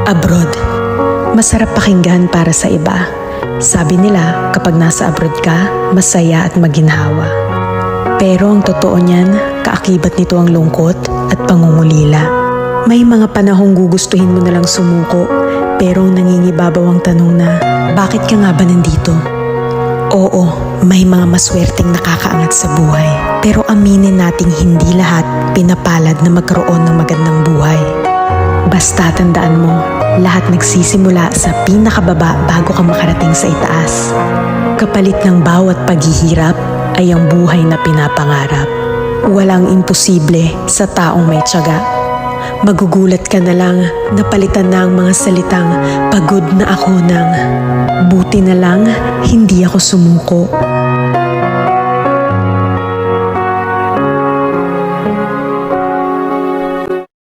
Abroad. Masarap pakinggan para sa iba. Sabi nila kapag nasa abroad ka, masaya at maginhawa. Pero ang totoo niyan, kaakibat nito ang lungkot at pangungulila. May mga panahong gugustuhin mo nalang sumuko, pero nangingibabaw ang tanong na, bakit ka nga ba nandito? Oo, may mga maswerteng nakakaangat sa buhay. Pero aminin nating hindi lahat pinapalad na magkaroon ng magandang buhay. Basta tandaan mo, lahat nagsisimula sa pinakababa bago ka makarating sa itaas. Kapalit ng bawat paghihirap ay ang buhay na pinapangarap. Walang imposible sa taong may tiyaga. Magugulat ka na lang na palitan na ang mga salitang pagod na ako ng buti na lang hindi ako sumuko.